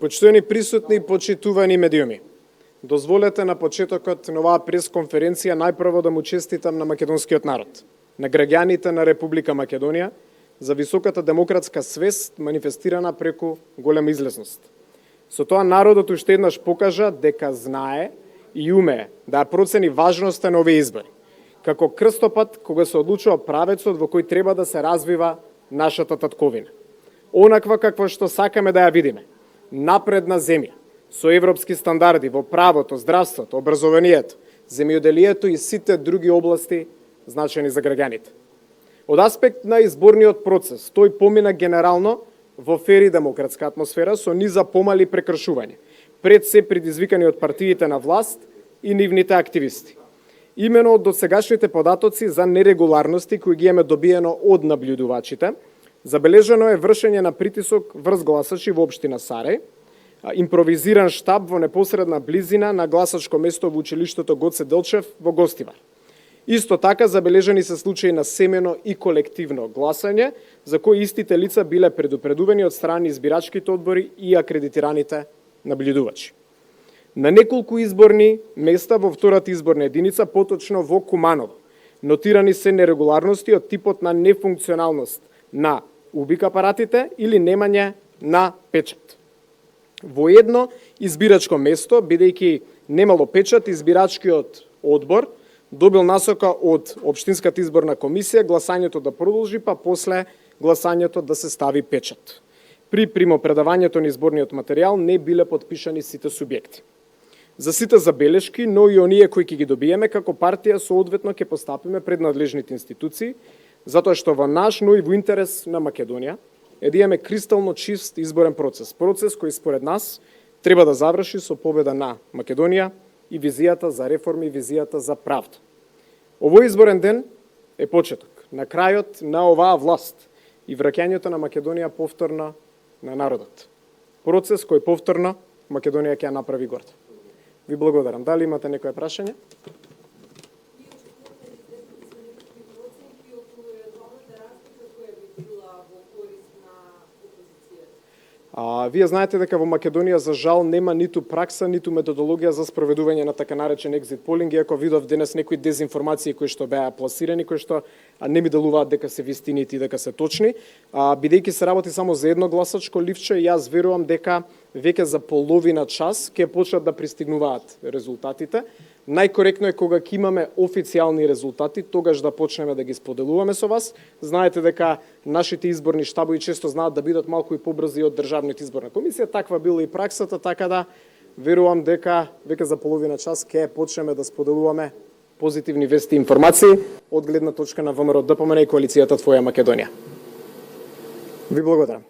Почитувани присутни и почитувани медиуми, дозволете на почетокот на оваа пресконференција најпрво да му честитам на македонскиот народ, на граѓаните на Република Македонија, за високата демократска свест манифестирана преку голема излезност. Со тоа народот уште еднаш покажа дека знае и умее да ја процени важноста на овие избори, како крстопат кога се одлучува правецот во кој треба да се развива нашата татковина. Онаква какво што сакаме да ја видиме, напредна земја, со европски стандарди во правото, здравството, образованието, земјоделието и сите други области значени за граѓаните. Од аспект на изборниот процес, тој помина генерално во фери демократска атмосфера со низа помали прекршувања, пред се предизвикани од партиите на власт и нивните активисти. Имено од досегашните податоци за нерегуларности кои ги имаме добиено од наблюдувачите, забележено е вршење на притисок врз гласачи во општина Сарај, импровизиран штаб во непосредна близина на гласачко место во училиштето Гоце Делчев во Гостивар. Исто така забележани се случаи на семено и колективно гласање, за кои истите лица биле предупредувани од страни избирачките одбори и акредитираните наблюдувачи. На неколку изборни места во втората изборна единица, поточно во Куманово, нотирани се нерегуларности од типот на нефункционалност на убик апаратите или немање на печат. Во едно избирачко место, бидејќи немало печат, избирачкиот одбор добил насока од Општинската изборна комисија гласањето да продолжи, па после гласањето да се стави печат. При примопредавањето на изборниот материјал не биле подпишани сите субјекти. За сите забелешки, но и оние кои ќе ги добиеме, како партија соодветно ќе постапиме пред надлежните институции, затоа што во наш, но и во интерес на Македонија, е да имаме кристално чист изборен процес. Процес кој според нас треба да заврши со победа на Македонија и визијата за реформи, визијата за правда. Овој изборен ден е почеток на крајот на оваа власт и враќањето на Македонија повторно на народот. Процес кој повторно Македонија ќе ја направи горда. Ви благодарам. Дали имате некоја прашање? Вие знаете дека во Македонија за жал нема ниту пракса, ниту методологија за спроведување на така наречен екзит полинг, иако видов денес некои дезинформации кои што беа пласирани, кои што не ми делуваат дека се вистинити и дека се точни. Бидејќи се работи само за едно гласачко ливче, јас верувам дека веќе за половина час ќе почнат да пристигнуваат резултатите. Најкоректно е кога ќе имаме официјални резултати, тогаш да почнеме да ги споделуваме со вас. Знаете дека нашите изборни штабови често знаат да бидат малку и побрзи од Државната изборна комисија, таква била и праксата, така да верувам дека веќе за половина час ќе почнеме да споделуваме позитивни вести и информации од гледна точка на ВМРО ДПМН и коалицијата Твоја Македонија. Ви благодарам.